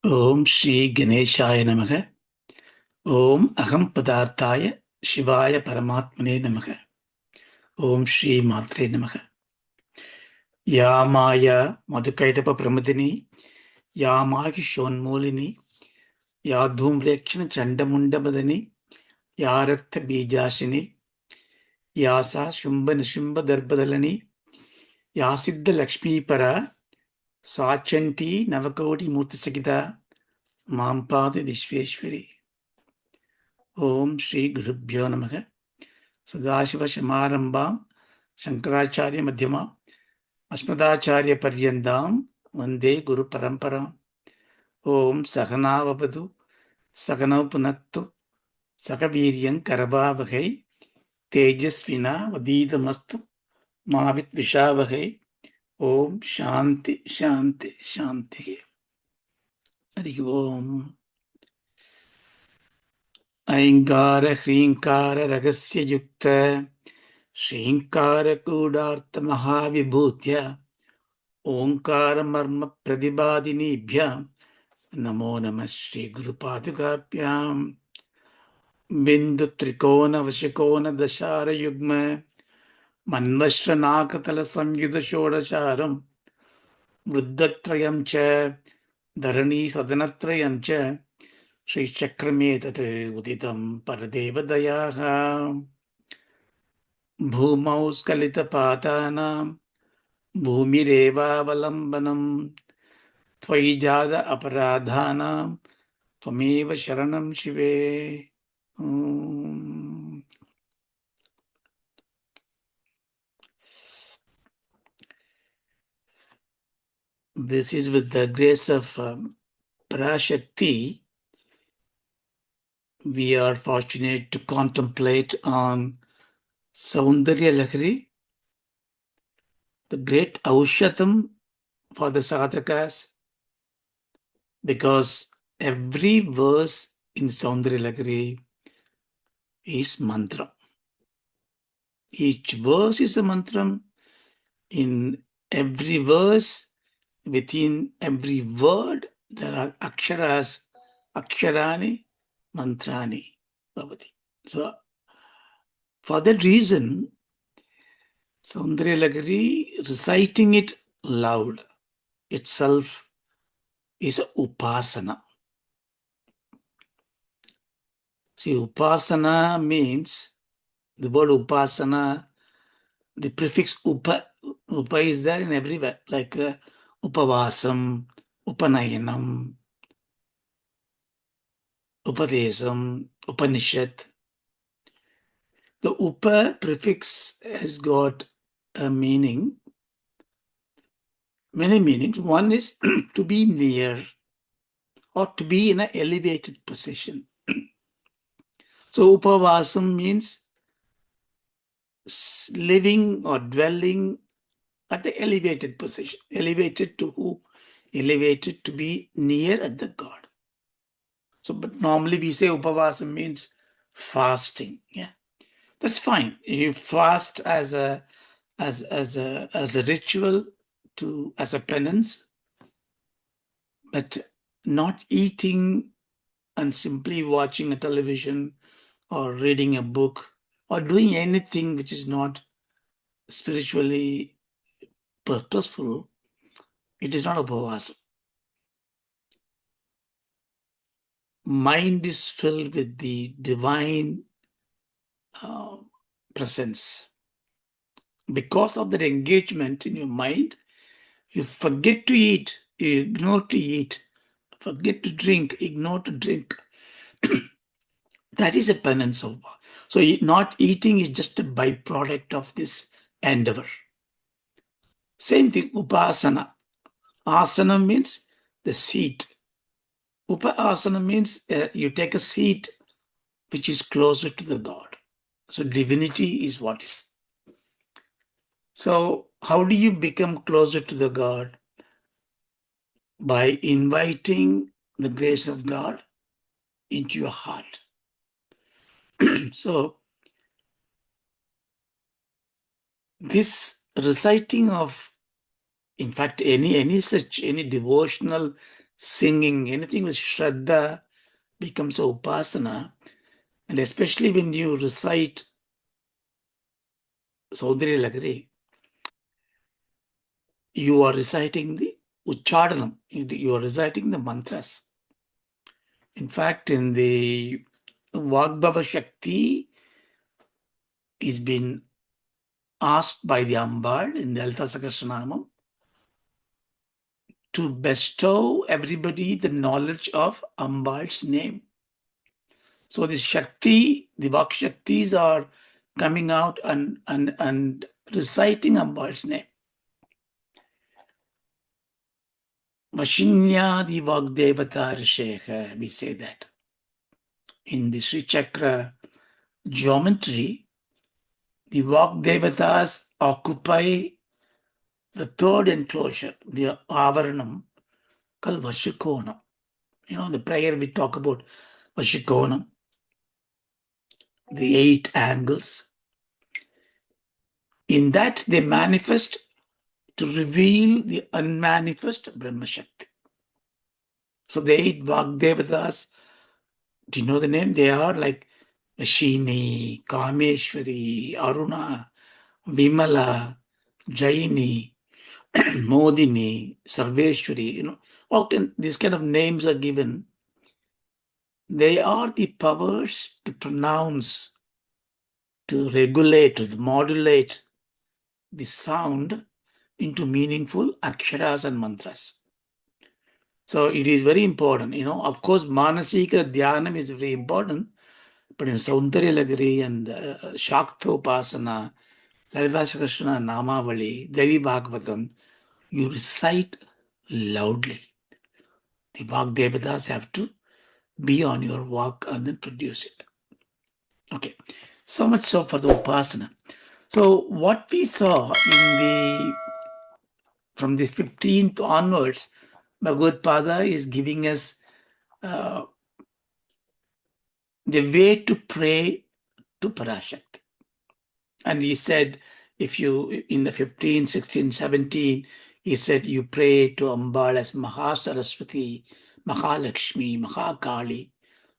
Om Shri Ganeshaya Namaha. Om Aham Padarthaya Shivaya Paramatmane Namaha. Om Shri Matre Namaha. Ya Maya Madhukaitapa Pramadini, Ya Magi Shonmolini, Ya Dhumrekshana Chandamundabadani, Ya Raktha Bijashini, Ya Sa Shumba Nishumba Darbadalani, Ya Siddha Lakshmi Para, Sachanti Navakoti Murtisakita, Mampadi Vishveshwari. Om Shri Gurubhyo Namaha. सदाशिवसमारम्भां शङ्कराचार्यमध्यमाम् अस्मदाचार्यपर्यन्तां वन्दे गुरुपरम्पराम्. ॐ सहनाववतु सहनौ पुनक्तु सह वीर्यं करवावहै तेजस्विनावधीतमस्तु मा विद्विषावहै. ॐ शान्ति शान्ति शान्तिः. हरिः ओम्. ऐङ्कार ह्रीङ्कार रहस्ययुक्त श्रीङ्कारकूडार्थमहाविभूत्य ओङ्कारमर्म प्रतिपादिनीभ्यां नमो नमः श्रीगुरुपादुकाभ्याम्. बिन्दुत्रिकोणवशकोणदशारयुग्म मन्वश्रनाकतलसंयुतषोडशारं वृद्धत्रयं च धरणीसदनत्रयं च श्रीचक्रमेतत् उदितं परदेवदयाः. भूमौ स्खलितपातानां भूमिरेवावलम्बनं त्वयि जात अपराधानां त्वमेव शरणं शिवे. This is with the grace of Shakti. We are fortunate to contemplate on Soundaryalahari, the great aushatam for the sadhakas, because every verse in Soundaryalahari is mantra. Each verse is a mantra. In every verse, within every word, there are aksharas, aksharani, mantrani, bhavati. So, for that reason, Soundaryalahari, reciting it loud itself is upasana. See, upasana means, the word upasana, the prefix upa is there in everywhere, like upavasam, upanayanam, upadesam, upanishad. The upa prefix has got a meaning, many meanings. One is to be near or to be in an elevated position. So upavasam means living or dwelling at the elevated position. Elevated to who? Elevated to be near at the God. So, but normally we say upavasam means fasting. Yeah, that's fine. You fast as a ritual, as a penance, but not eating and simply watching a television or reading a book or doing anything which is not spiritually purposeful. It is not upavasam. Mind is filled with the divine presence. Because of that engagement in your mind, you forget to eat, you ignore to eat, forget to drink, ignore to drink. That is a penance of. So not eating is just a byproduct of this endeavor. Same thing, upasana. Asana means the seat. Upasana means you take a seat which is closer to the God. So divinity is what is. So how do you become closer to the God? By inviting the grace of God into your heart. So this reciting of, in fact, any devotional singing, anything with shraddha becomes a upasana. And especially when you recite Soundaryalahari, you are reciting the ucharanam, you are reciting the mantras. In fact, in the Vagbhava Shakti is been asked by the Ambal in the Lalita Sahasranamam to bestow everybody the knowledge of Ambal's name. So the Shakti, the Vak Shaktis are coming out and reciting Ambal's name. Vashinyadi Vagdevata Rishekha, we say that. In the Sri Chakra geometry, the Vagdevatas occupy the third enclosure, the avaranam, called Vashikonam. You know, the prayer we talk about Vashikonam, the 8 angles. In that they manifest to reveal the unmanifest Brahma Shakti. So the 8 Vagdevatas, do you know the name? They are like Ashini, Kameshwari, Aruna, Vimala, Jaini, Modini, Sarveshwari, you know, all these kind of names are given. They are the powers to pronounce, to regulate, to modulate the sound into meaningful aksharas and mantras. So it is very important, you know. Of course, manasika dhyanam is very important, but in Soundaryalahari and Shaktopasana, Lalita Sahasrana Namavali, Devi Bhagavatam, you recite loudly. The Vagdevatas have to be on your walk and then produce it. Okay, so much so for the Upasana. So what we saw from the 15th onwards, Bhagavad Pada is giving us the way to pray to Parashakti. And he said, if you, in the 15, 16, 17, he said, you pray to Ambal as Mahasaraswati, Mahalakshmi, Mahakali,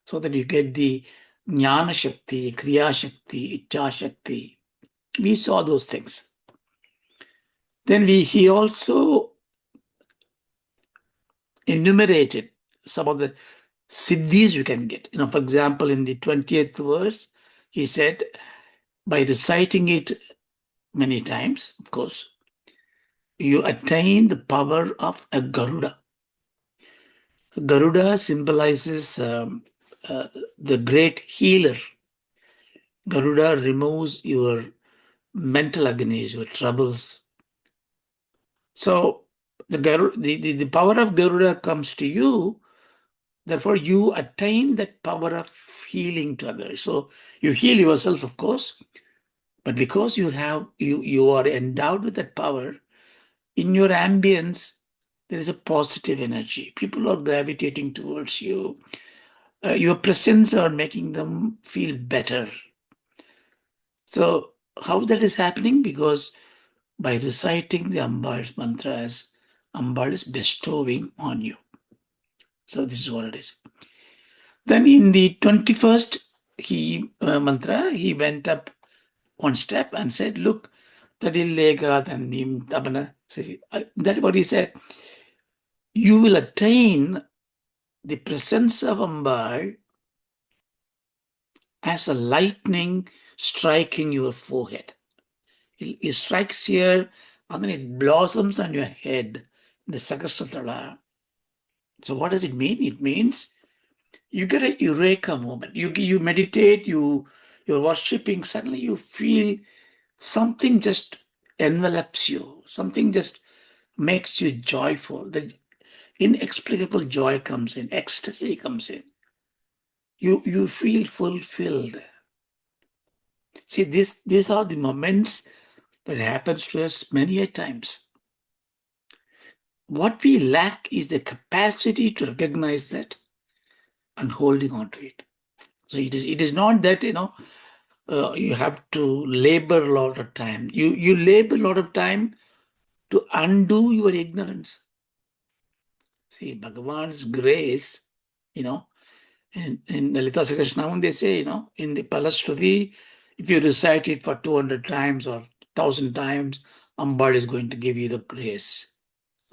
so that you get the Jnana Shakti, Kriya Shakti, Icha Shakti. We saw those things. Then he also enumerated some of the siddhis you can get. You know, for example, in the 20th verse, he said, by reciting it many times, of course, you attain the power of a Garuda. Garuda symbolizes the great healer. Garuda removes your mental agonies, your troubles. So the power of Garuda comes to you, therefore you attain that power of healing to others. So you heal yourself, of course, but because you are endowed with that power, in your ambience, there is a positive energy. People are gravitating towards you. Your presence are making them feel better. So how that is happening? Because by reciting the Ambal's mantras, Ambal is bestowing on you. So this is what it is. Then in the 21st mantra, he went up one step and said, look, that's what he said. You will attain the presence of Ambal as a lightning striking your forehead. It strikes here and then it blossoms on your head in the Sahasratala. So what does it mean? It means you get a eureka moment. You meditate, you're worshipping, suddenly you feel something just envelops you. Something just makes you joyful. The inexplicable joy comes in, ecstasy comes in. You feel fulfilled. See, these are the moments that happens to us many a times. What we lack is the capacity to recognize that and holding on to it. So it is not that, you have to labor a lot of time. You labor a lot of time to undo your ignorance. See, Bhagavan's grace, in Lalita Sahasranamam they say, in the Palastuti, if you recite it for 200 times or 1,000 times, Ambal is going to give you the grace.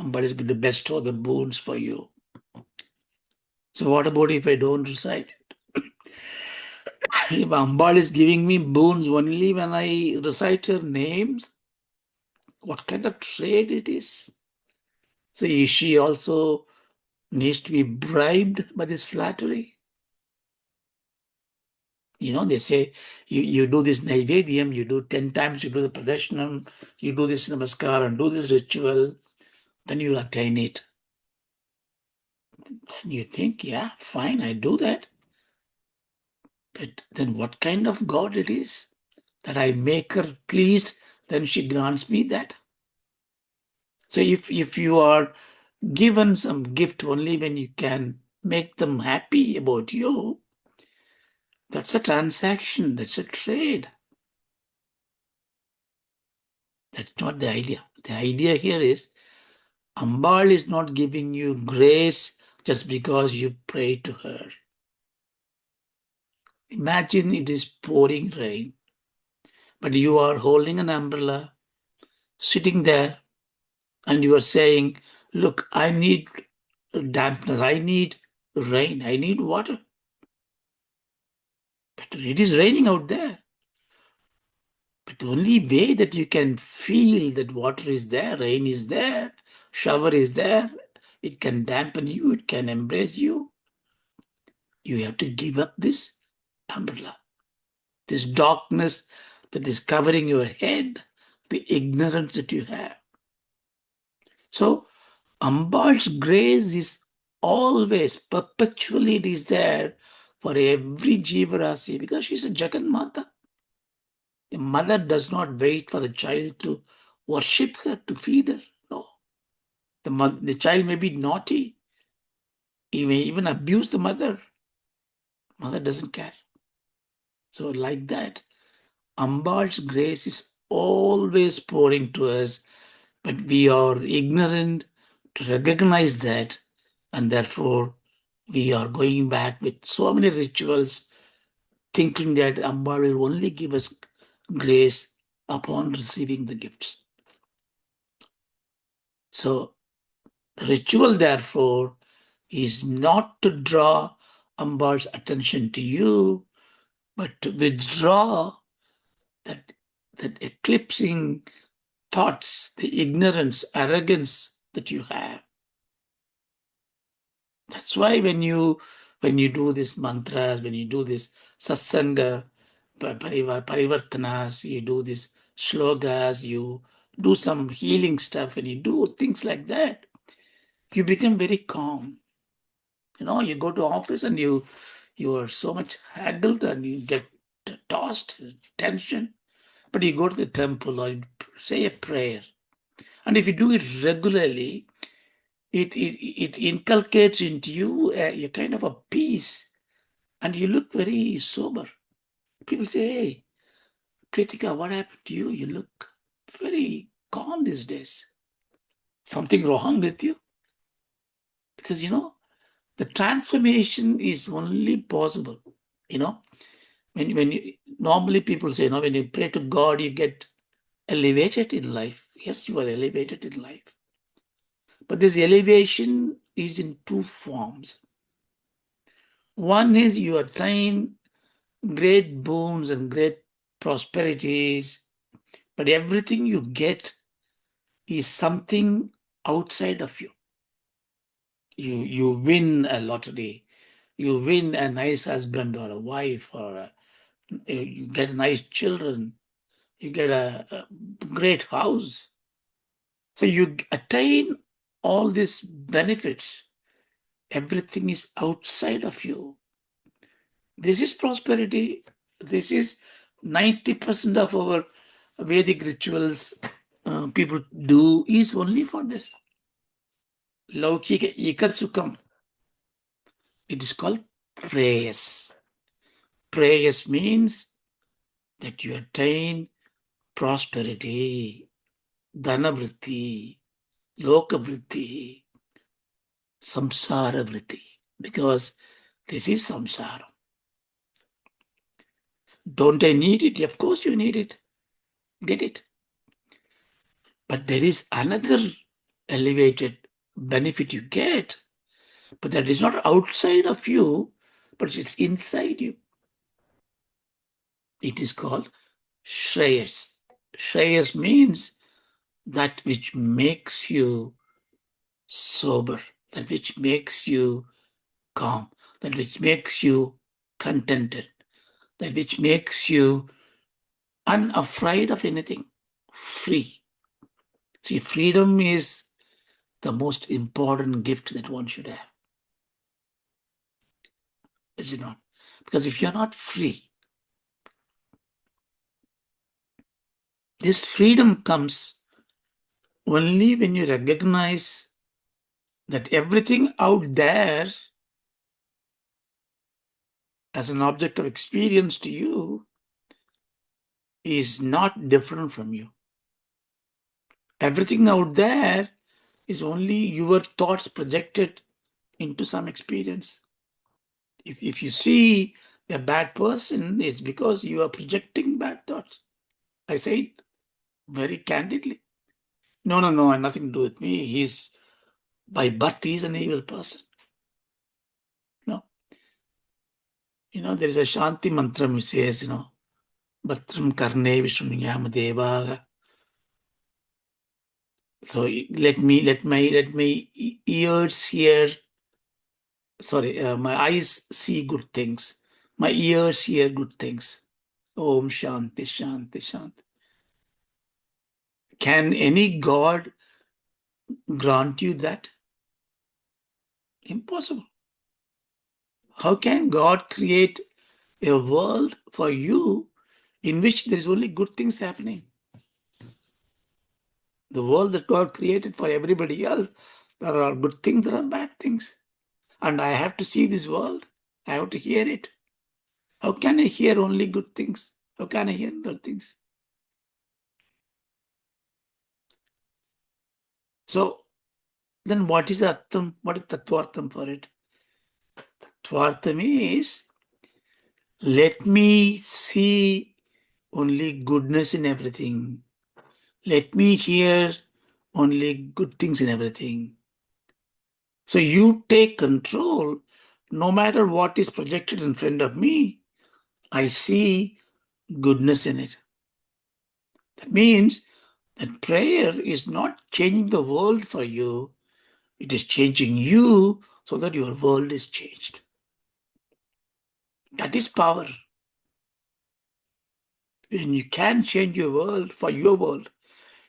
Ambal is going to bestow the boons for you. So what about if I don't recite it? If Ambal is giving me boons only when I recite her names, what kind of trade it is? So she also needs to be bribed by this flattery. They say you do this naivedyam, you do 10 times, you do the pradashanam, you do this namaskar and do this ritual, then you'll attain it. Then you think, yeah, fine, I do that. But then what kind of God it is that I make her pleased, then she grants me that. So if you are given some gift only when you can make them happy about you, that's a transaction, that's a trade. That's not the idea. The idea here is Ambal is not giving you grace just because you pray to her. Imagine it is pouring rain, but you are holding an umbrella, sitting there, and you are saying, look, I need dampness, I need rain, I need water. But it is raining out there. But the only way that you can feel that water is there, rain is there, shower is there, it can dampen you, it can embrace you. You have to give up this umbrella, this darkness that is covering your head, the ignorance that you have. So, Ambal's grace is always, perpetually it is there for every Jivarasi because she's a Jagan Mata. A mother does not wait for the child to worship her, to feed her. No. The child may be naughty. He may even abuse the mother. Mother doesn't care. So like that, Ambal's grace is always pouring to us, but we are ignorant to recognize that, and therefore we are going back with so many rituals, thinking that Ambal will only give us grace upon receiving the gifts. So the ritual, therefore, is not to draw Ambal's attention to you, but to withdraw that eclipsing thoughts, the ignorance, arrogance that you have. That's why when you do this mantras, when you do this satsanga, parivartanas, you do this shlokas, you do some healing stuff, and you do things like that, you become very calm. You go to office and you are so much haggled and you get tossed, tension. But you go to the temple or you say a prayer. And if you do it regularly, it inculcates into you a kind of a peace, and you look very sober. People say, hey, Kritika, what happened to you? You look very calm these days. Something wrong with you? Because, the transformation is only possible. When normally people say, when you pray to God, you get elevated in life. Yes, you are elevated in life. But this elevation is in two forms. One is you attain great boons and great prosperities, but everything you get is something outside of you. You win a lottery, you win a nice husband or a wife, or you get nice children, you get a great house. So you attain all these benefits. Everything is outside of you. This is prosperity. This is 90% of our Vedic rituals people do is only for this. Laukika ikasukam. It is called prayers. Prayers means that you attain prosperity, dhanavritti, lokavritti. samsara vritti, because this is samsara. Don't I need it? Of course you need it. Get it. But there is another elevated benefit you get, but that is not outside of you, but it's inside you. It is called shreyas. Shreyas means that which makes you sober, that which makes you calm, that which makes you contented, that which makes you unafraid of anything, free. See, freedom is the most important gift that one should have. Is it not? Because if you're not free, this freedom comes only when you recognize that everything out there as an object of experience to you is not different from you. Everything out there is only your thoughts projected into some experience. If you see a bad person, it's because you are projecting bad thoughts. I say it very candidly. No, nothing to do with me. He's, by birth, he's an evil person. No. There is a Shanti mantra which says, Bhatram karne vishnunyam devaga. So let my ears hear, my eyes see good things. My ears hear good things. Om Shanti, Shanti, Shanti. Can any God grant you that? Impossible. How can God create a world for you in which there is only good things happening? The world that God created for everybody else, there are good things, there are bad things. And I have to see this world. I have to hear it. How can I hear only good things? How can I hear good things? So then what is the artham? What is tvad-rūpaṃ for it? Tvad-rūpaṃ is, let me see only goodness in everything. Let me hear only good things in everything. So you take control. No matter what is projected in front of me, I see goodness in it. That means that prayer is not changing the world for you. It is changing you so that your world is changed. That is power. And you can change your world for your world.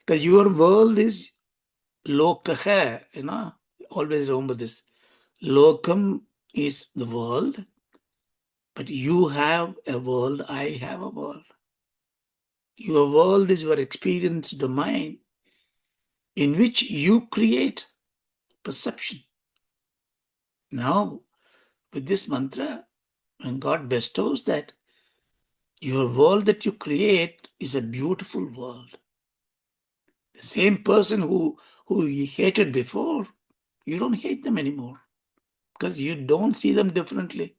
Because your world is lokaha, always remember this. Lokam is the world, but you have a world, I have a world. Your world is your experience domain in which you create perception. Now, with this mantra, when God bestows that, your world that you create is a beautiful world. The same person who you hated before, you don't hate them anymore because you don't see them differently.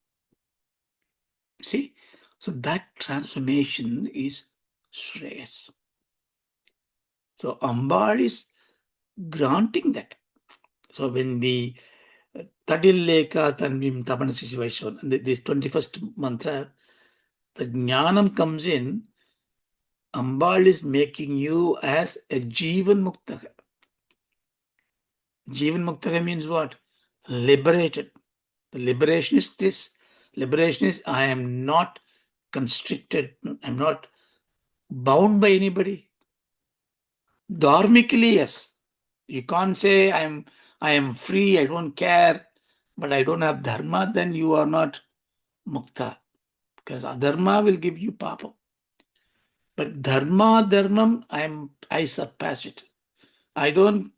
See? So that transformation is shreyas. So Ambal is granting that. So when the Tadilleka Tanvim Tapana situation, this 21st mantra, the jnanam comes in, Ambal is making you as a Jivan Muktaka. Jivan Muktaka means what? Liberated. The liberation is this. Liberation is I am not constricted. I'm not bound by anybody. Dharmically, yes. You can't say I am free, I don't care, but I don't have dharma, then you are not mukta. Because adharma will give you papa. But dharmam, I surpass it. I don't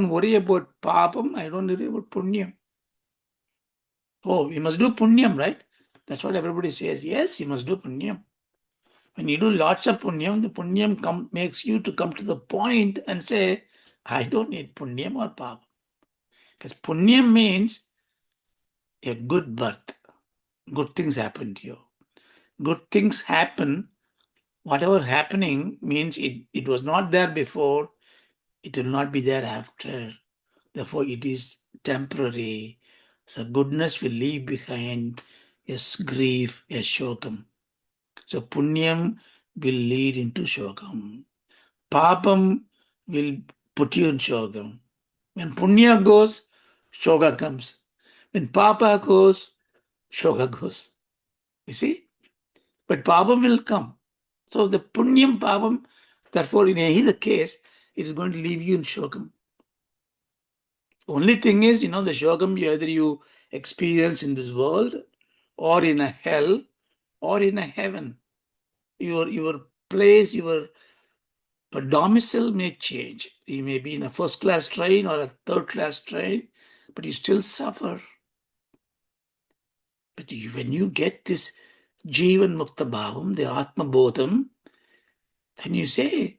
worry about papam, I don't worry about punyam. Oh, you must do punyam, right? That's what everybody says. Yes, you must do punyam. When you do lots of punyam, the punyam makes you to come to the point and say, I don't need punyam or papa. Because punyam means a good birth. Good things happen to you. Good things happen. Whatever happening means it was not there before, it will not be there after. Therefore, it is temporary. So goodness will leave behind yes, grief, yes, shokam. So punyam will lead into shokam. Papam will put you in shokam. When punya goes, shoga comes. When papa goes, shoga goes. You see? But papam will come. So the punyam papam, therefore in either case, it is going to leave you in shokam. Only thing is, the shokam either you experience in this world or in a hell or in a heaven. Your place, your domicile may change. You may be in a first class train or a third class train, but you still suffer. But when you get this Jivan Mukta Bhavam, the Atma Bodham, then you say,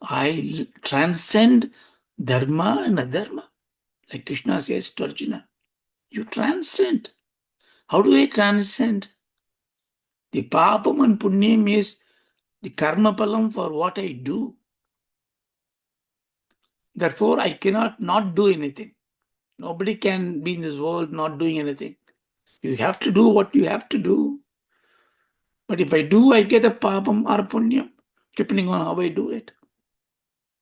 I transcend dharma and adharma. Like Krishna says to Arjuna, you transcend. How do I transcend? The papam and punyam is the karma palam for what I do. Therefore, I cannot not do anything. Nobody can be in this world not doing anything. You have to do what you have to do. But if I do, I get a papam or punyam, depending on how I do it.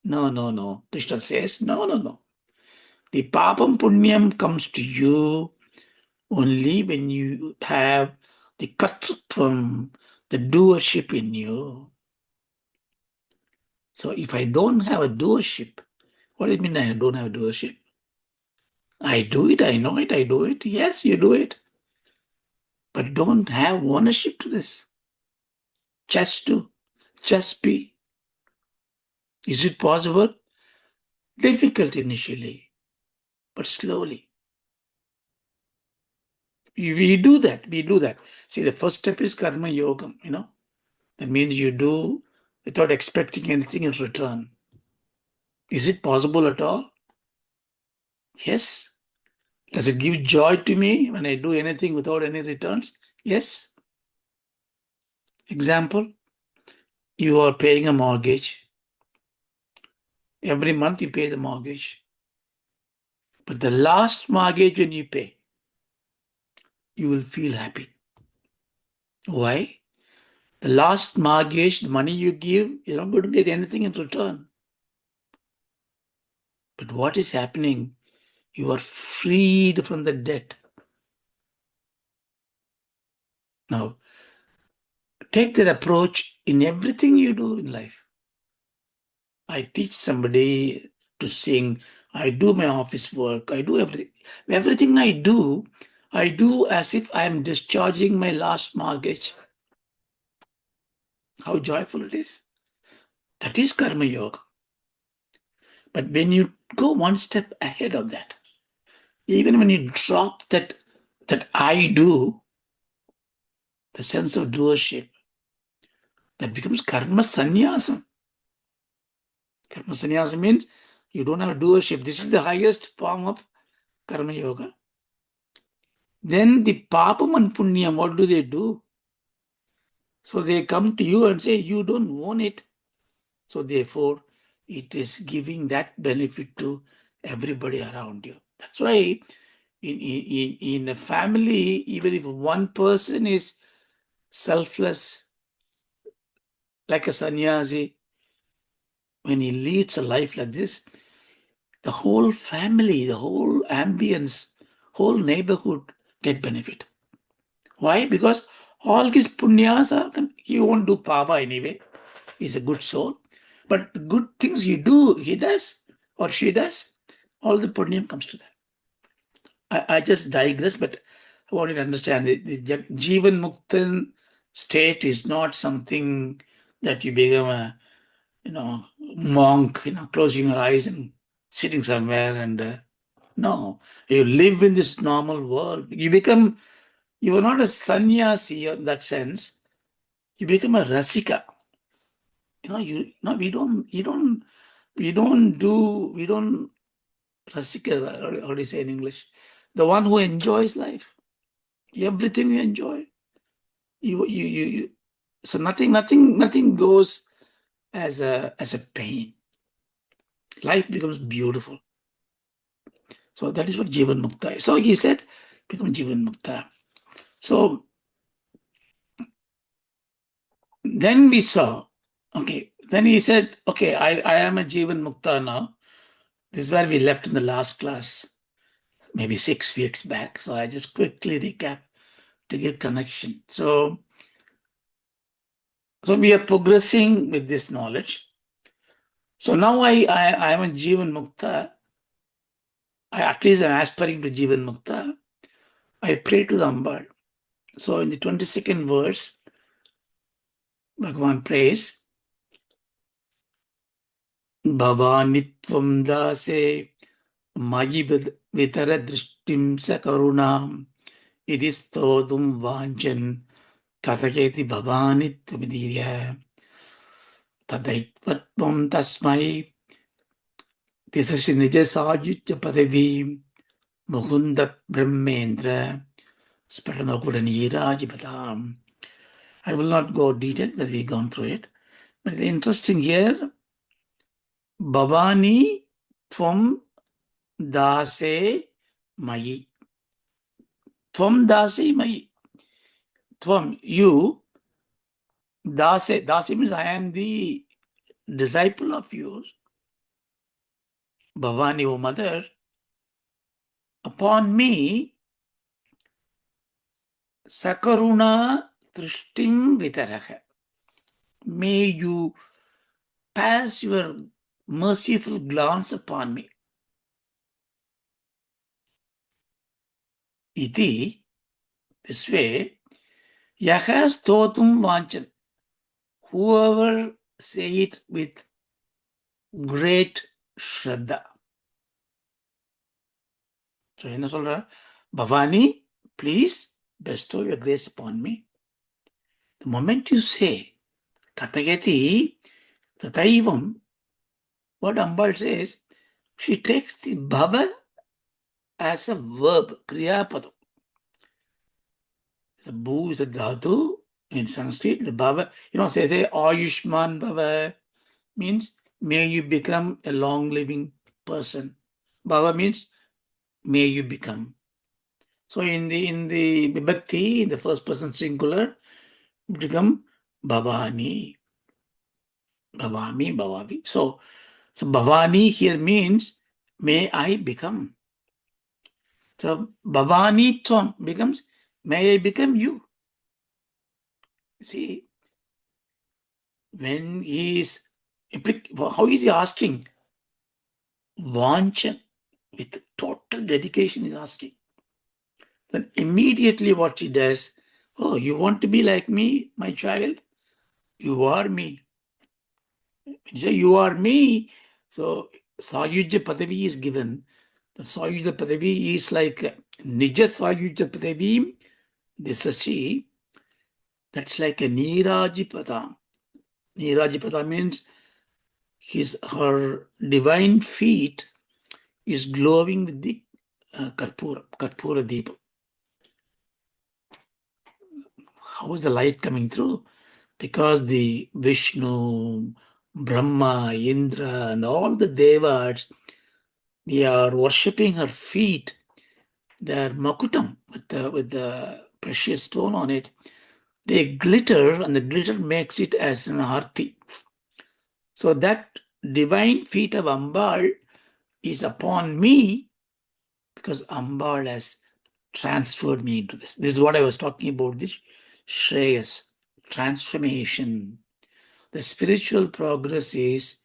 No. Krishna says, no. The papam punyam comes to you only when you have the kartrutvam, the doership in you. So if I don't have a doership, what does it mean I don't have a doership? I do it, I know it, I do it. Yes, you do it. But don't have ownership to this. Just do. Just be. Is it possible? Difficult initially, but slowly. We do that. See, the first step is karma yogam, That means you do without expecting anything in return. Is it possible at all? Yes. Does it give joy to me when I do anything without any returns? Yes. Example, you are paying a mortgage. Every month you pay the mortgage. But the last mortgage when you pay, you will feel happy. Why? The last mortgage, the money you give, you're not going to get anything in return. But what is happening? You are freed from the debt. Now, take that approach in everything you do in life. I teach somebody to sing. I do my office work. I do everything. Everything I do as if I am discharging my last mortgage. How joyful it is. That is karma yoga. But when you go one step ahead of that, even when you drop that I do, the sense of doership, that becomes karma sannyasam. Karma sannyasam means you don't have doership. This is the highest form of karma yoga. Then the papam and punyam, what do? So they come to you and say, you don't own it. So therefore, it is giving that benefit to everybody around you. That's why in a family, even if one person is selfless, like a sannyasi, when he leads a life like this, the whole family, the whole ambience, whole neighborhood get benefit. Why? Because all his punyas he won't do papa anyway. He's a good soul. But the good things you do, he does or she does, all the punyam comes to that. I just digress, but I want you to understand the Jivan Muktan state is not something that you become a monk, closing your eyes and sitting somewhere and no, you live in this normal world. You are not a sannyasi in that sense. You become a rasika. We don't Rasika, how do you say in English? The one who enjoys life. Everything you enjoy. So nothing goes as a pain. Life becomes beautiful. So that is what Jivan Mukta is. So he said, become Jivan Mukta. So then we saw, okay, then he said, okay, I am a Jivan Mukta now. This is where we left in the last class, maybe 6 weeks back. So I just quickly recap to give connection. So we are progressing with this knowledge. So now I am a Jivan Mukta. At least I'm aspiring to Jivan Mukta. I pray to the Ambal. So in the 22nd verse, Bhagavan prays, Bhavanitvam dase mayi vitara drishtim sakaruṇābhaṃ idistodum vanchan kathaketi bhavanitvam tadaitvatvam tasmai tisasi nijasājitya padavīṃ mukundat brahmendra spatanakura-nīrājipatāṃ. I will not go detail because we've gone through it. But it's interesting here, Bhavani Tvam Dase Mayi. Tvam Dase Mayi. Tvam, you. Dase. Dase means I am the disciple of yours. Bhavani, O mother, upon me, sakaruna trishtim vitaraha. May you pass your merciful glance upon me. Iti, this way, yahas totum vanchan. Whoever say it with great shraddha. So, என்ன சொல்ற? Bhavani, please bestow your grace upon me. The moment you say, Kathagati, Tataivam, what Ambal says, she takes the bhava as a verb, kriyapadam. The bhu is a dhatu in Sanskrit. The bhava, say Ayushman bhava means may you become a long-living person. Bhava means may you become. So in the vibhakti, in the first person singular, it become bhavani, bhavami, bhavavi. So bhavani here means may I become. So bhavani tvam becomes may I become you. See, when he is, how is he asking? Vanchan, with total dedication is asking. Then immediately what he does, oh, you want to be like me, my child? You are me. When you say you are me, so Sayujya Padavi is given. The Sayujya Padavi is like Nija Sayujya Padavi, this Rashi, that's like a Nīrājipatam. Nīrājipatam means her divine feet is glowing with the Karpura Deepa. How is the light coming through? Because the Vishnu, Brahma, Indra, and all the Devas, they are worshipping her feet, their makutam, with the precious stone on it. They glitter, and the glitter makes it as an arti. So that divine feet of Ambal is upon me because Ambal has transferred me into this. This is what I was talking about, this Shreyas, transformation. The spiritual progress is,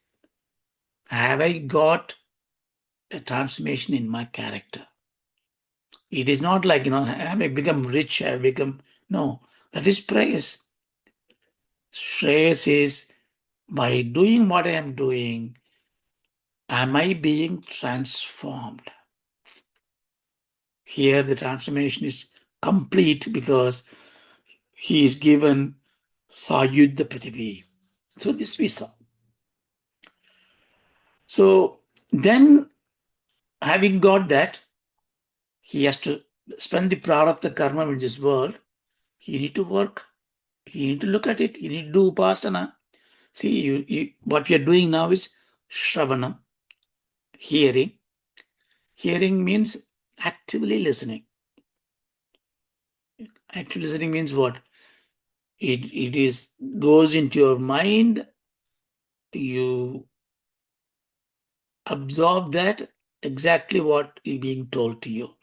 have I got a transformation in my character? It is not like, have I become rich, have I become, no, that is prayers. Shreyas is, by doing what I am doing, am I being transformed? Here the transformation is complete because he is given Sayuddha Prithivi. So this we saw. So then having got that, he has to spend the prarabdha karma in this world. He need to work. He need to look at it. He need to do upasana. See, what we are doing now is shravanam, hearing. Hearing means actively listening. Active listening means what? It is goes into your mind. You absorb that exactly what is being told to you.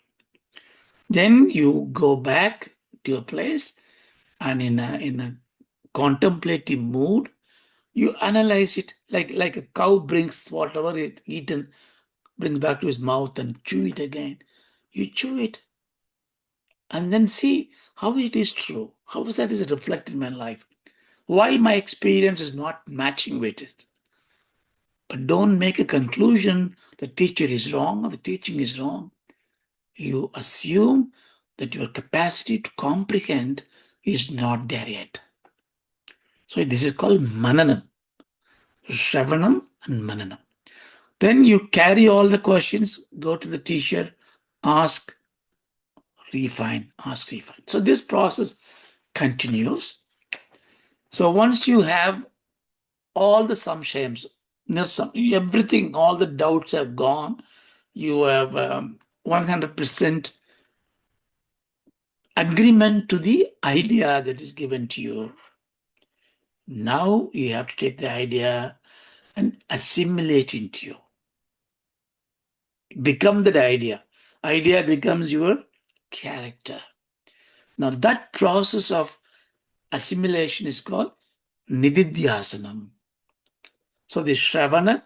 Then you go back to your place, and in a contemplative mood, you analyze it like a cow brings whatever it eaten, brings back to his mouth and chew it again. You chew it and then see how it is true. How is that is reflected in my life? Why my experience is not matching with it? But don't make a conclusion the teacher is wrong or the teaching is wrong. You assume that your capacity to comprehend is not there yet. So this is called mananam, shravanam and mananam. Then you carry all the questions, go to the teacher, ask, refine, ask, refine. So this process continues. So once you have all the samshayams, everything, all the doubts have gone, you have 100% agreement to the idea that is given to you. Now you have to take the idea and assimilate into you. Become that idea. Idea becomes your character. Now that process of assimilation is called nididhyasanam. So the shravana,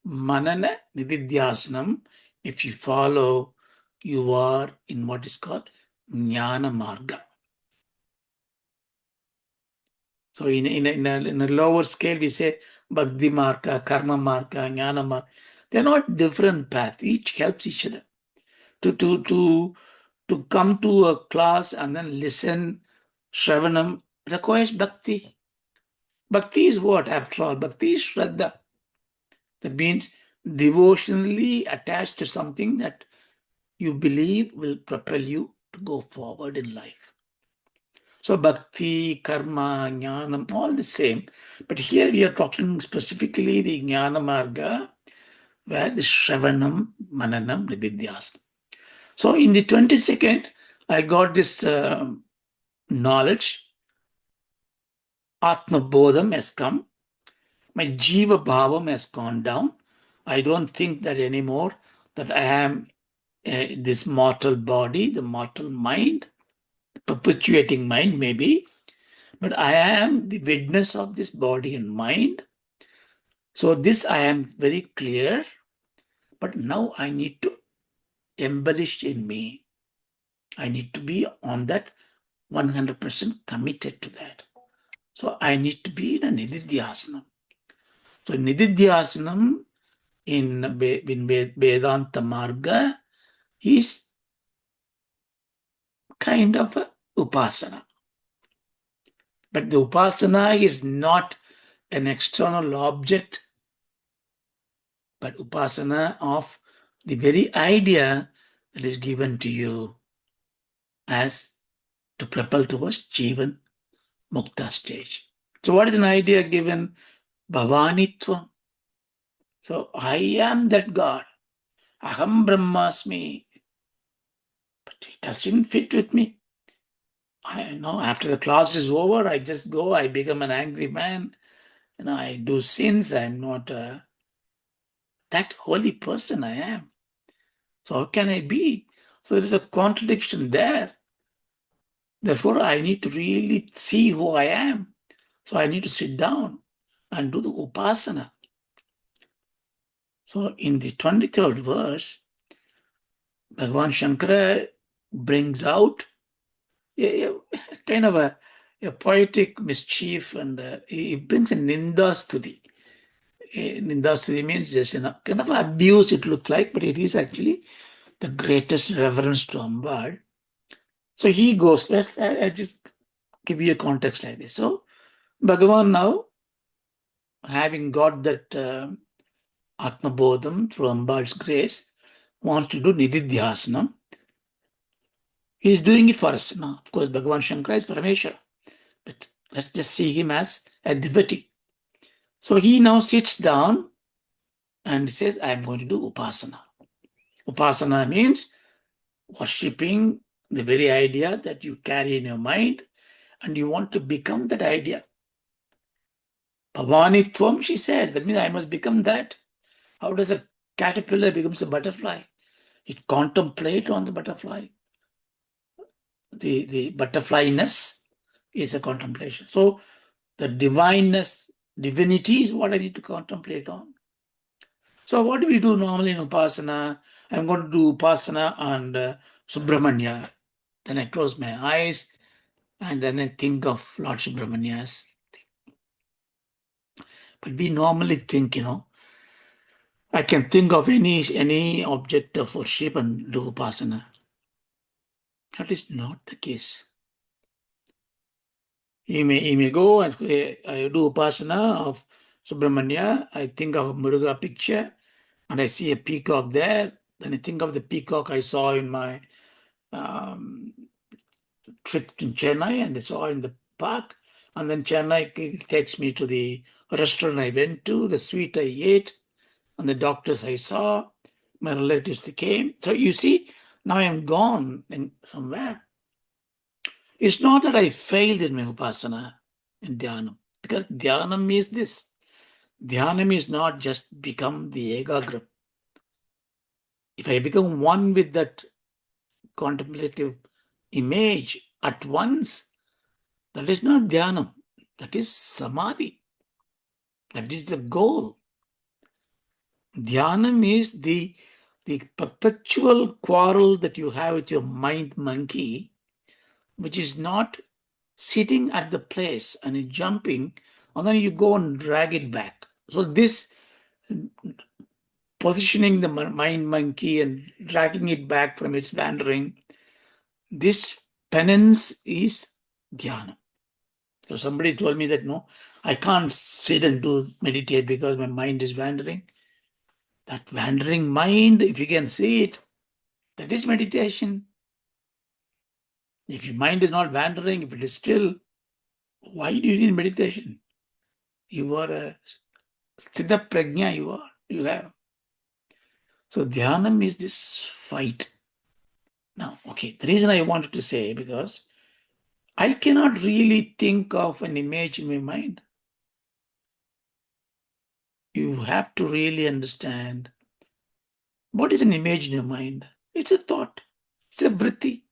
manana, nididhyasanam, if you follow, you are in what is called jnana marga. So in a lower scale, we say bhakti marga, karma marga, jnana marga. They're not different paths. Each helps each other. To come to a class and then listen, shravanam, requires bhakti. Bhakti is what? After all, bhakti is shraddha. That means devotionally attached to something that you believe will propel you to go forward in life. So bhakti, karma, jnanam, all the same. But here we are talking specifically the jnana marga, where the shravanam, mananam, nididhyasana. So in the 22nd, I got this knowledge. Atma bodham has come. My jiva bhavam has gone down. I don't think that anymore that I am this mortal body, the mortal mind, perpetuating mind maybe, but I am the witness of this body and mind. So this I am very clear, but now I need to embellish in me. I need to be on that 100% committed to that. So I need to be in a nididhyasanam. So nididhyasanam in Vedanta Marga is kind of a upasana. But the upasana is not an external object, but upasana of the very idea that is given to you as to propel towards Jivan Mukta stage. So what is an idea given? Bhavanitvam. So I am that God. Aham Brahmasmi. But it doesn't fit with me. I know after the class is over, I just go, I become an angry man, I do sins, I'm not that holy person I am. So how can I be? So there is a contradiction there. Therefore, I need to really see who I am. So I need to sit down and do the upasana. So in the 23rd verse, Bhagavan Shankara brings out kind of a poetic mischief, and he brings a nindastuti. Nindastuti means just kind of abuse it looks like, but it is actually the greatest reverence to Ambad. So he goes, I just give you a context like this. So Bhagavan now, having got that Atma Bodham through Ambad's grace, wants to do nididhyasana, he is doing it for us. Now, of course, Bhagavan Shankara is Parameshwara, but let's just see him as a devotee. So he now sits down and says, I am going to do upasana. Upasana means worshipping the very idea that you carry in your mind and you want to become that idea. Bhavanitvam, she said, that means I must become that. How does a caterpillar becomes a butterfly? It contemplates on the butterfly. The butterflyness is a contemplation. So the divineness, divinity is what I need to contemplate on. So what do we do normally in upasana? I'm going to do upasana on Subramanya. Then I close my eyes and then I think of Lord Subramania's. But we normally think, I can think of any object of worship and do upasana. That is not the case. He may go and say, I do upasana of Subramanya, I think of a Muruga picture, and I see a peacock there. Then I think of the peacock I saw in my trip in Chennai, and I saw in the park. And then Chennai takes me to the restaurant I went to, the sweet I ate, and the doctors I saw, my relatives they came. So you see, now I am gone in somewhere. It's not that I failed in my upasana in dhyanam, because dhyanam is this. Dhyanam is not just become the ekagram. If I become one with that contemplative image at once, that is not dhyanam. That is samadhi. That is the goal. Dhyanam is the perpetual quarrel that you have with your mind monkey, which is not sitting at the place and it's jumping, and then you go and drag it back. So this positioning the mind monkey and dragging it back from its wandering, this penance is dhyana. So somebody told me that, no, I can't sit and do meditate because my mind is wandering. That wandering mind, if you can see it, that is meditation. If your mind is not wandering, if it is still, why do you need meditation? You are a sthita prajna, you have. So dhyanam is this fight. Now, okay, the reason I wanted to say, because I cannot really think of an image in my mind. You have to really understand what is an image in your mind. It's a thought. It's a vritti.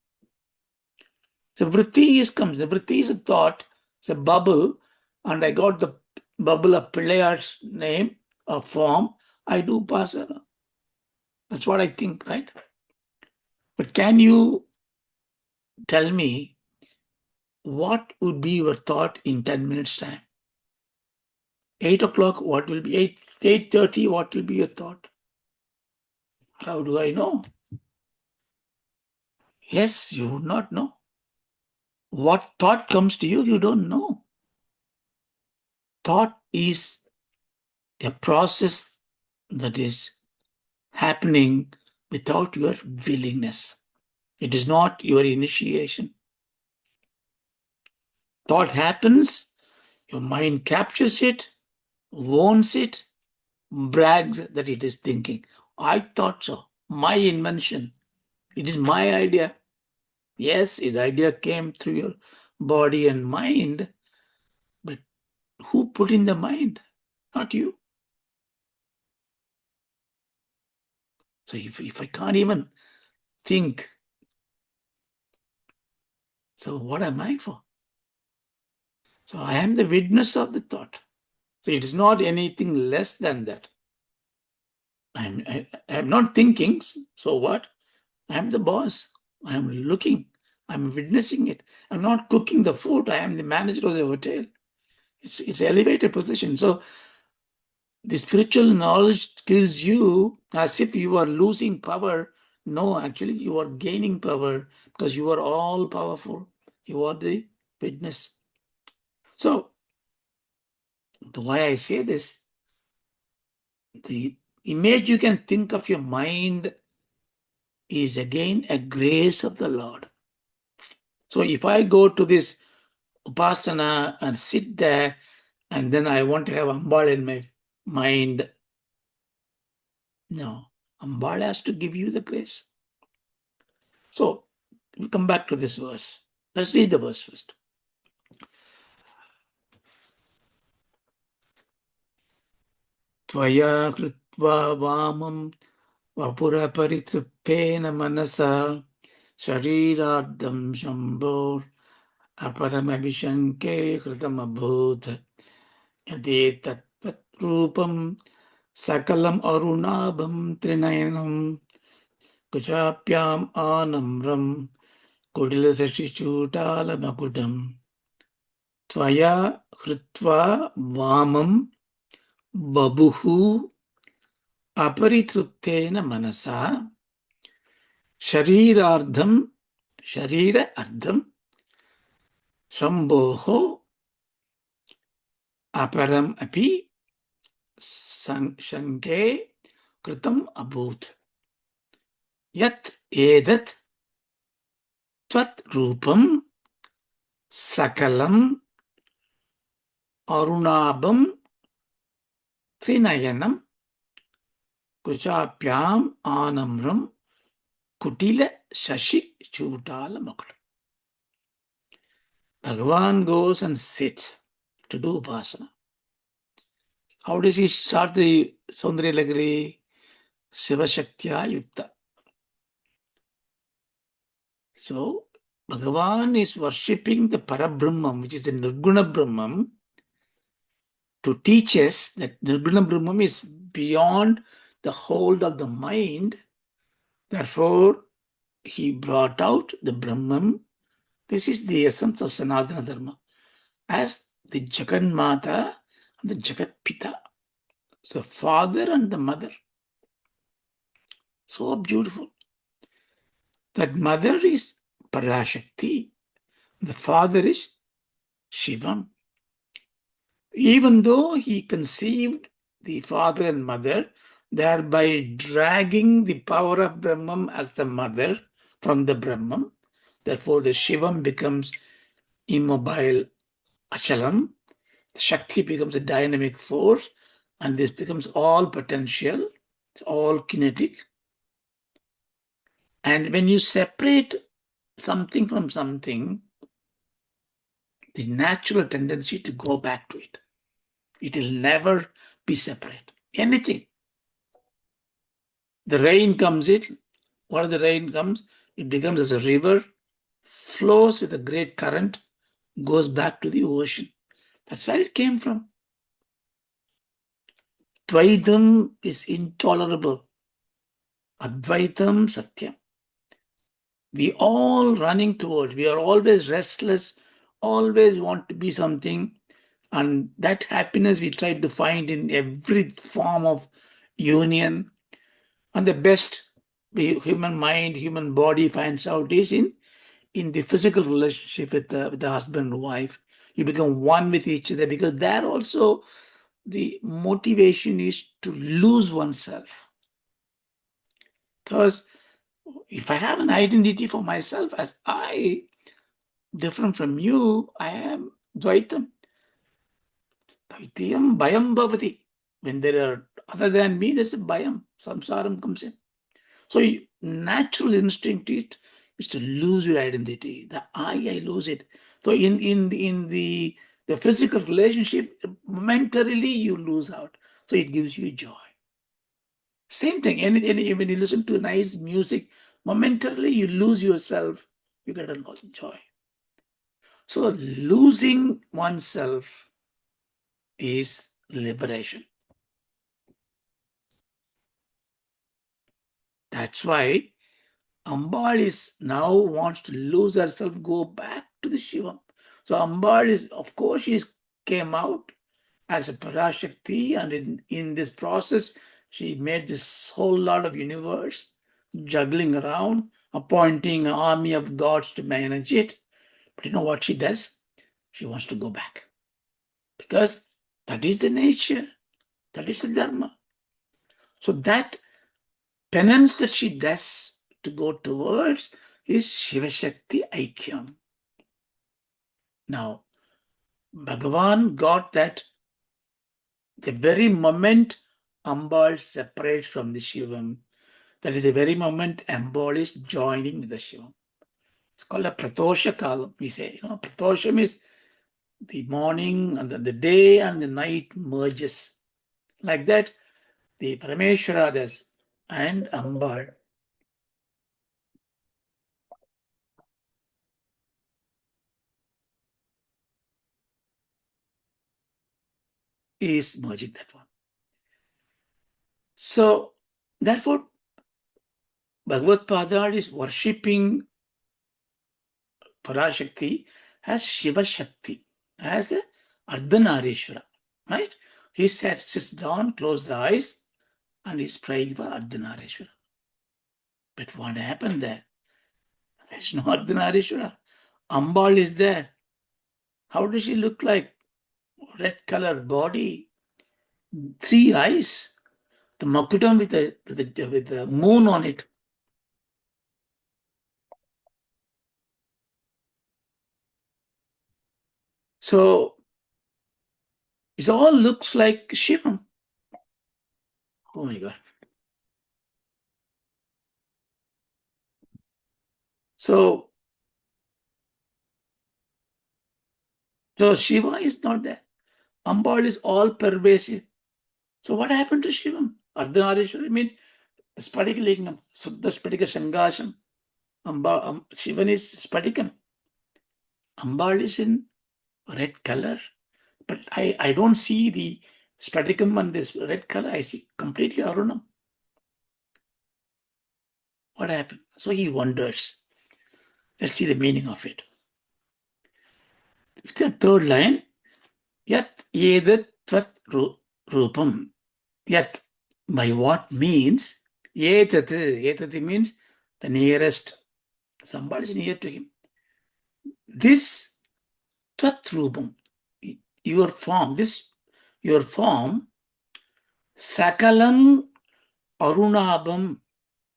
So vritti comes. The vritti is a thought. It's a bubble. And I got the bubble of Pilayar's name, a form. I do upasana. That's what I think, right? But can you tell me what would be your thought in 10 minutes time? 8 o'clock, what will be 8:30, what will be your thought? How do I know? Yes, you would not know. What thought comes to you, you don't know. Thought is a process that is happening without your willingness. It is not your initiation. Thought happens, your mind captures it, owns it, brags that it is thinking. I thought so. My invention. It is my idea. Yes, the idea came through your body and mind, but who put in the mind? Not you. So if I can't even think, so what am I for? So I am the witness of the thought. So it is not anything less than that. I am not thinking, so what? I am the boss. I am looking. I am witnessing it. I am not cooking the food. I am the manager of the hotel. It's elevated position. So the spiritual knowledge gives you as if you are losing power. No, actually, you are gaining power because you are all powerful. You are the witness. So, the why I say this, the image you can think of your mind is again a grace of the Lord. So if I go to this upasana and sit there and then I want to have Ambal in my mind, no, Ambal has to give you the grace. So we come back to this verse. Let's read the verse first. tvayā hṛtvā vāmaṃ vapuraparitṛptena manasā śarīrārdhaṃ śambho aparam hṛtamabhūt yadetattvadrūpaṃ sakalam-aruṇābhaṃ trinayanaṃ kucābhyām-ānamraṃ kuṭila-śaśi-cūḍāla-makuṭam tvayā hṛtvā vāmaṃ babuhu apari-tṛptena manasā śarīrārdhaṃ śambho aparam-api śaṅke hṛtamabhūt yadetattvadrūpaṃ sakalam-aruṇābhaṃ trinayanaṃ kucābhyām-ānamraṃ kuṭila-śaśi-cūḍāla-makuṭam. Bhagavan goes and sits to do upasana. How does he start the Soundaryalahari? Siva Shaktya Yukta. So Bhagavan is worshipping the Parabrahmam, which is the Nirguna Brahmam, to teach us that Nirguna Brahmam is beyond the hold of the mind. Therefore, he brought out the Brahman. This is the essence of Sanatana Dharma as the Jaganmata and the Jagatpita. So, father and the mother. So beautiful. That mother is Parashakti. The father is Shiva. Even though he conceived the father and mother, thereby dragging the power of Brahman as the mother from the Brahman. Therefore, the Shivam becomes immobile, achalam. The Shakti becomes a dynamic force, and this becomes all potential. It's all kinetic. And when you separate something from something, the natural tendency to go back to it. It will never be separate. Anything. The rain comes in. What the rain comes? It becomes as a river, flows with a great current, goes back to the ocean. That's where it came from. Dvaitam is intolerable. Advaitam satyam. We all running towards, we are always restless, always want to be something. And that happiness we try to find in every form of union. And the best the human mind, human body finds out is in the physical relationship with the husband and wife. You become one with each other, because there also the motivation is to lose oneself. Because if I have an identity for myself as I, different from you, I am Dvaitam. Dvaitiyam bhayam bhavati. When there are other than me, there's a bhayam. Samsaram comes in. So natural instinct is to lose your identity. The I lose it. So in the physical relationship, momentarily you lose out. So it gives you joy. Same thing. When you listen to nice music, momentarily you lose yourself, you get a lot of joy. So losing oneself is liberation. That's why Ambal is now wants to lose herself, go back to the Shiva. So Ambal is, of course, she came out as a Parashakti, and in this process, she made this whole lot of universe juggling around, appointing an army of gods to manage it. But you know what she does? She wants to go back. Because that is the nature. That is the dharma. So that penance that she does to go towards is Shiva Shakti Aikyam. Now, Bhagavan got that the very moment Ambal separates from the Shivam, that is the very moment Ambal is joining with the Shivam. It's called a Pratosha Kalam. We say, Pratosham is the morning and the day and the night merges. Like that, the Parameshwaradas and Ambal is merging that one. So, therefore, Bhagavad Padal is worshipping Parashakti as Shiva Shakti, as a Ardhanarishvara, right? He sits down, close the eyes, and is praying for Ardhanarishvara. But what happened there? There's no Ardhanarishvara. Ambal is there. How does she look like? Red color body, 3 eyes, the makuṭam with the moon on it. So it all looks like Shiva. Oh my God. So Shiva is not there. Ambal is all pervasive. So what happened to Shiva? Ardhanarishvara means Spadika-lingam, Suddha Spadika Sangasham. Shivan is Spadikam. Ambal is in red color. But I don't see the Spadikam and this red color. I see completely Arunam. What happened? So he wonders. Let's see the meaning of it. The third line, yadetattvadrūpaṃ. Yat, by what means? Yetat means the nearest. Somebody is near to him. This tvad-rūpaṃ, your form, sakalam-aruṇābhaṃ,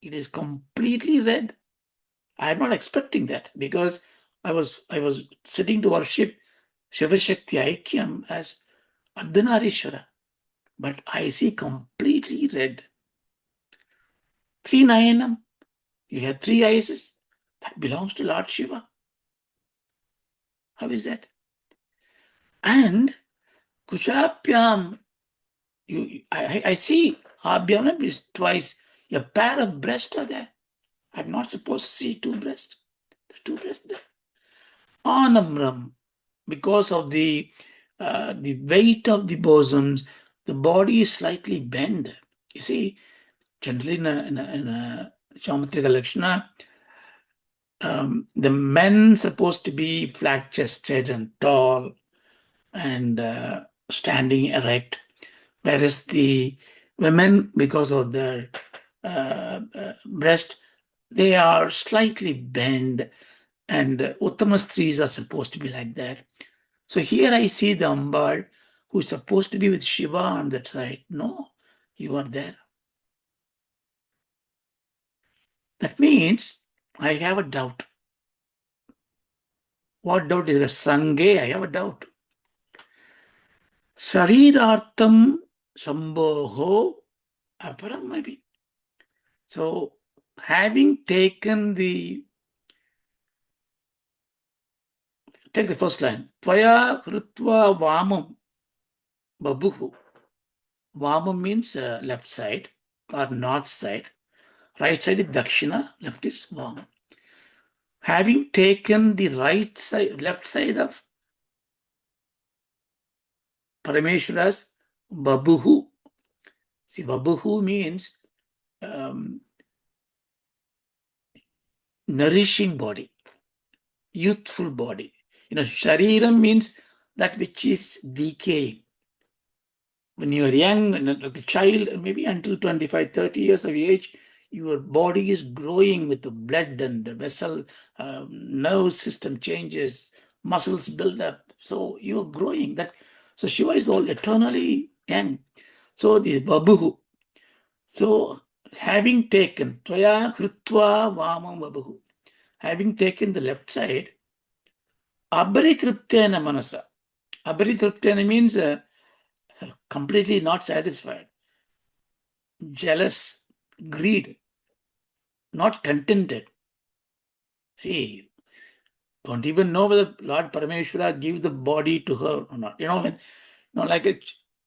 it is completely red. I am not expecting that, because I was sitting to worship Shiva Shakti Aikyam as Ardhanarishvara, but I see completely red. Trinayanaṃ, you have 3 eyes, that belongs to Lord Shiva. How is that? And kucābhyām, I see abhyam is twice. A pair of breasts are there. I'm not supposed to see 2 breasts. There's 2 breasts there. Ānamraṃ, because of the weight of the bosoms, the body is slightly bent. You see, generally in a geometrical lakshana, the men supposed to be flat-chested and tall and standing erect, whereas the women, because of their breast, they are slightly bent, and Uttama Stris are supposed to be like that. So here I see the Ambal who is supposed to be with Shiva on that side. No, you are there. That means I have a doubt. What doubt is that? Śaṅke, I have a doubt. śarīrārdhaṃ śambho aparam maybe. So having taken take the first line. Tvayā hṛtvā vāmaṃ babuhu. Vāmaṃ means left side or north side. Right side is dakshina, left is vāmaṃ. Having taken the left side of Parameshwara's babuhu. See, babuhu means nourishing body, youthful body. Shariram means that which is decaying. When you are young, like a child, maybe until 25, 30 years of age, your body is growing with the blood and the vessel, nerve system changes, muscles build up. So you are growing. So Shiva is all eternally young. So the babuhu. So having taken tvayā hṛtvā vāmaṃ, having taken the left side, apari-tṛptena manasā. Apari-tṛptena means completely not satisfied, jealous, greed, not contented. See, don't even know whether Lord Parameshwara gives the body to her or not.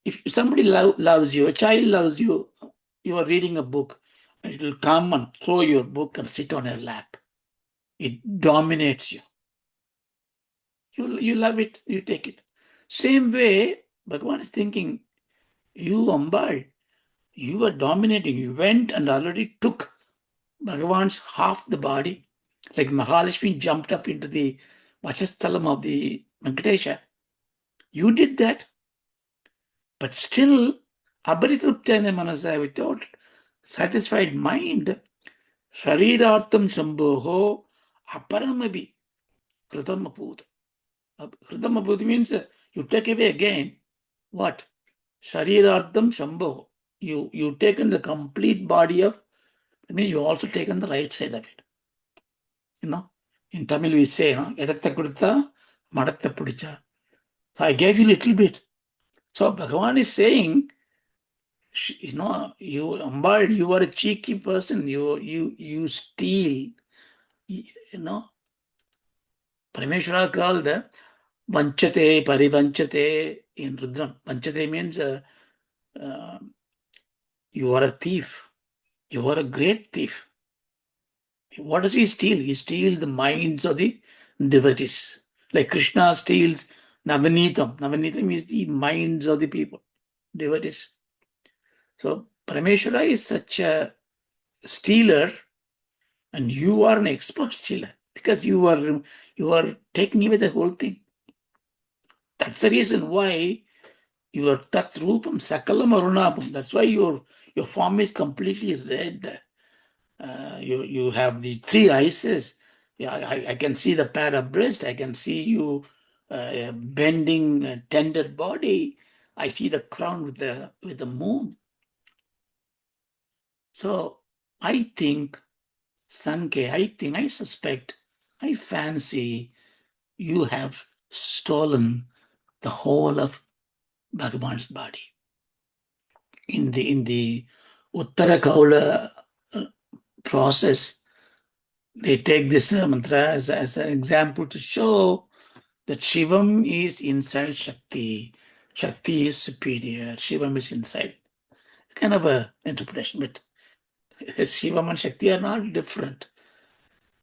If somebody loves you, a child loves you, you are reading a book, and it will come and throw your book and sit on your lap. It dominates you. You love it, you take it. Same way, Bhagavan is thinking, you Ambal, you are dominating. You went and already took Bhagavan's half the body. Like Mahalakshmi jumped up into the Vachasthalam of the Venkatesha. You did that. But still, apari-tṛptena manasā, without satisfied mind, śarīrārdhaṃ śambho aparamapi hṛtamabhūt. Hṛtamabhūt means you take away again what? śarīrārdhaṃ śambho. You taken the complete body of, that means you also taken the right side of it. In Tamil we say, yadatta kudutha, madatta pudicha. So I gave you a little bit. So Bhagavan is saying, you Ambal, you are a cheeky person. You steal. Parameshwara called vanchate, parivanchate in Rudram. Vanchate means you are a thief. You are a great thief. What does he steal? He steals the minds of the devotees. Like Krishna steals Navanitam. Navanitam is the minds of the people, devotees. So Parameshwara is such a stealer, and you are an expert stealer because you are taking away the whole thing. That's the reason why you are tvad-rūpaṃ, sakalam-aruṇābhaṃ. That's why your form is completely red. You have the three eyes. Yeah, I can see the pair of breast. I can see you bending, tender body. I see the crown with the moon. So I think, śaṅke, I suspect, I fancy you have stolen the whole of Bhagavan's body. In the Uttara Kaula process, they take this mantra as an example to show that Shivam is inside Shakti. Shakti is superior. Shivam is inside. Kind of a interpretation, but Shivam and Shakti are not different.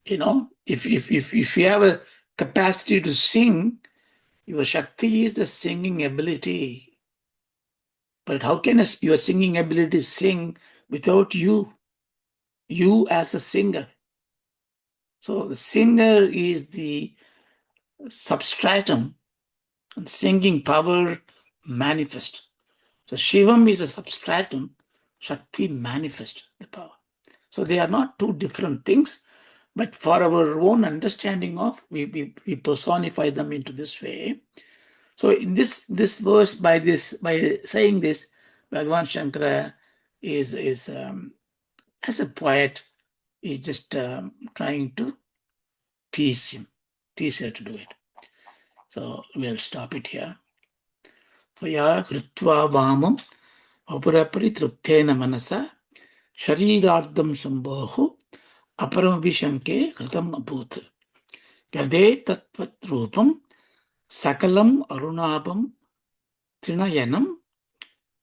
If you have a capacity to sing, your Shakti is the singing ability. But how can your singing ability sing without you? You as a singer. So the singer is the substratum, and singing power manifest. So Shivam is a substratum, Shakti manifest the power. So they are not two different things, but for our own understanding of, we personify them into this way. So in this verse, by saying this, Bhagavan Shankara is as a poet, is just trying to tease her to do it. So we'll stop it here. tvayā hṛtvā vāmaṃ vapuraparitṛptena manasā śarīrārdhaṃ śambho aparam śaṅke hṛtamabhūt yadetattvadrūpaṃ sakalam-aruṇābhaṃ trinayanaṃ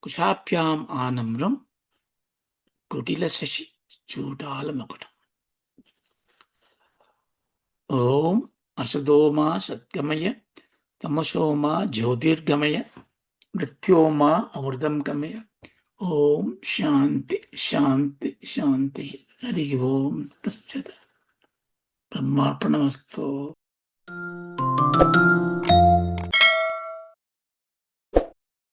kucābhyām-ānamraṃ kuṭila-śaśi-cūḍāla-makuṭam. Om Arsadoma Satgamaya Tamasoma Jyotirgamaya Mrityoma Amurdam Gamaya. Om Shanti Shanti Shanti. Hari Om Tassat. Brahmarpanamastu.